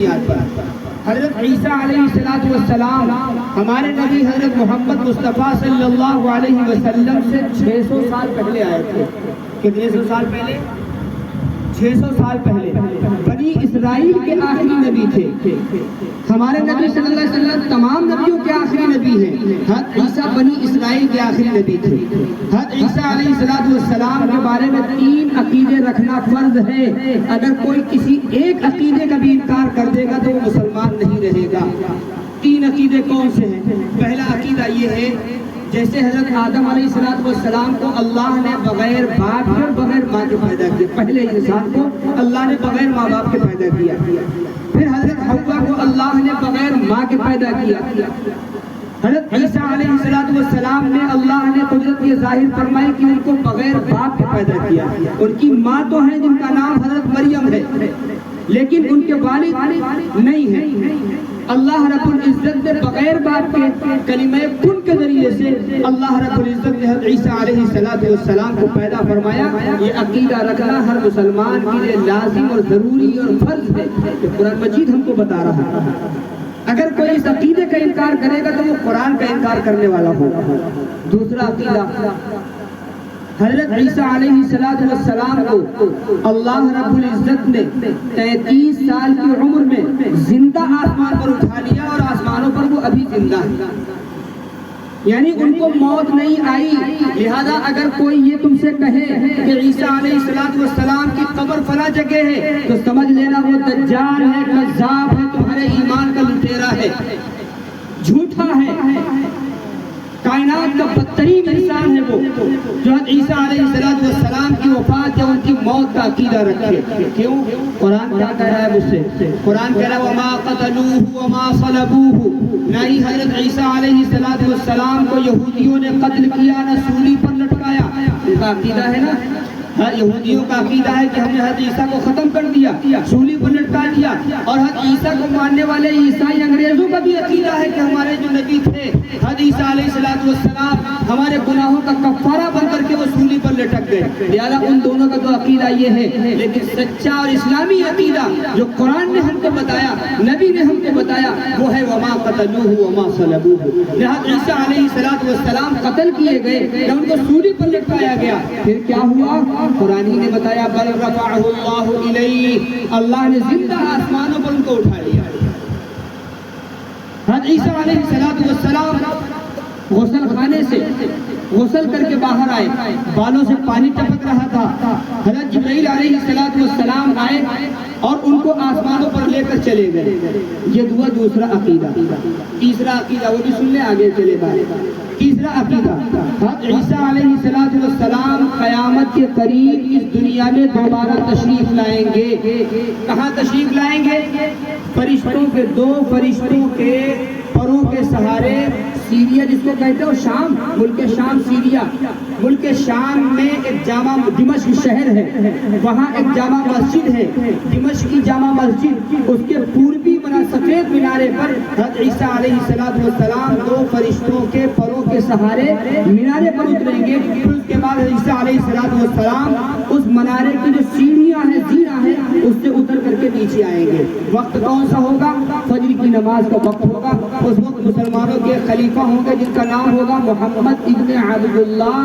حضرت عیسیٰ علیہ السلام ہمارے نبی حضرت محمد مصطفیٰ صلی اللہ علیہ وسلم سے 600 سال پہلے آئے تھے۔ کتنے سو سال پہلے؟ 600 سال پہلے بنی اسرائیل کے آخری نبی تھے۔ ہمارے نبی صلی اللہ علیہ وسلم تمام نبیوں کے آخری نبی ہیں۔ حضرت عیسیٰ بنی اسرائیل کے آخری نبی تھے۔ حضرت عیسیٰ علیہ السلام کے بارے میں 3 عقیدے رکھنا فرض ہے۔ اگر کوئی کسی ایک عقیدے کا بھی انکار کر دے گا تو وہ مسلمان نہیں رہے گا۔ 3 عقیدے کون سے ہیں؟ پہلا عقیدہ یہ ہے، جیسے حضرت آدم علیہ السلام کو اللہ نے بغیر باپ کے اور بغیر ماں کے پیدا کیا، پہلے انسان کو اللہ نے بغیر ماں باپ کے پیدا کیا۔ پھر حضرت حوا کو اللہ نے بغیر ماں کے پیدا کیا۔ حضرت عیسیٰ علیہ السلام نے اللہ نے قدرت یہ ظاہر فرمائی کہ ان کو بغیر باپ کے پیدا کیا۔ ان کی ماں تو ہیں جن کا نام حضرت مریم ہے، لیکن ان کے والد نہیں ہیں۔ اللہ رب العزت نے بغیر باپ کے کلمہ کن کے ذریعے سے اللہ رب العزت نے حضرت عیسیٰ علیہ السلام کو پیدا فرمایا۔ یہ عقیدہ رکھنا ہر مسلمان کے لیے لازم اور ضروری اور فرض ہے، کہ قرآن مجید ہم کو بتا رہا ہے۔ اگر کوئی اس عقیدے کا انکار کرے گا تو وہ قرآن کا انکار کرنے والا ہوگا۔ دوسرا عقیدہ، حضرت عیسیٰ علیہ السلام کو اللہ رب العزت نے 33 سال کی عمر میں زندہ آسمان پر اٹھا لیا، اور آسمانوں پر وہ ابھی زندہ ہے، یعنی ان کو موت نہیں آئی۔ لہذا اگر کوئی یہ تم سے کہے کہ عیسیٰ علیہ السلام کی قبر فلاں جگہ ہے تو سمجھ لینا وہ دجال ہے، کذاب ہے، تمہارے ایمان کا لٹیرا ہے، جھوٹا ہے، کائنات کا بدترین انسان ہے وہ جو عیسیٰ علیہ السلام کی وفات یا ان کی موت کا عقیدہ رکھے۔ کیوں؟ قرآن کیا کہہ رہا ہے مجھ سے؟ قرآن کہہ رہا ہے وَمَا قَتَلُوهُ وَمَا صَلَبُوهُ، نہ ہی حضرت عیسیٰ علیہ السلام کو یہودیوں نے قتل کیا، نہ سولی پر لٹکایا۔ ان کا عقیدہ ہے نا، یہودیوں کا عقیدہ ہے کہ ہم نے حضرت عیسیٰ کو ختم کر دیا، سولی پر لٹکا دیا، اور حضرت عیسیٰ کو ماننے والے عیسائی انگریزوں کا بھی عقیدہ ہے کہ ہمارے جو نبی تھے حضرت عیسیٰ علیہ السلام ہمارے گناہوں کا کفارہ بن کر کے وہ سولی پر لٹک گئے۔ لہذا ان دونوں کا تو عقیدہ یہ ہے، لیکن سچا اور اسلامی عقیدہ جو قرآن نے ہم کو بتایا، نبی نے ہم کو بتایا، وہ ہے وما قتلوہ وما صلبوہ۔ لہذا عیسیٰ علیہ السلام قتل کیے گئے یا ان کو سولی پر لٹکایا گیا، پھر کیا ہوا؟ قرآن ہی نے بتایا بل رفعہ اللہ الیہ، اللہ نے زندہ آسمانوں پر ان کو اٹھا لیا۔ حضرت عیسیٰ علیہ السلام غسل خانے سے غسل کر کے باہر آئے، بالوں سے پانی ٹپک رہا تھا۔ حضرت جبرائیل علیہ السلام آئے اور ان کو آسمانوں پر لے کر چلے گئے۔ یہ ہوا دوسرا عقیدہ۔ تیسرا عقیدہ وہ بھی سن لیں، آگے چلے گئے۔ تیسرا عقیدہ، حضرت عیسیٰ علیہ السلام قیامت کے قریب اس دنیا میں دوبارہ تشریف لائیں گے۔ کہاں تشریف لائیں گے؟ فرشتوں کے 2 فرشتوں کے پروں کے سہارے سیریا جس کو کہتے ہو، شام، ملک شام، سیریا ملک شام میں ایک جامع دمشق شہر ہے، وہاں ایک جامع مسجد ہے، دمشق کی جامع مسجد، اس کے پوربی بنا سفید مینارے پر حضرت عیسیٰ علیہ السلام 2 فرشتوں کے پروں کے سہارے مینارے پر اتریں گے۔ پھر اس کے بعد عیسیٰ علیہ السلام اس منارے کی جو سیڑھیاں ہیں، زینہ ہے، اس سے اتر کر کے نیچے آئیں گے۔ وقت کون سا ہوگا؟ فجر کی نماز کا وقت ہوگا۔ اس وقت مسلمانوں کے خلیفہ ہوں گے جن کا نام ہوگا محمد ابن عبداللہ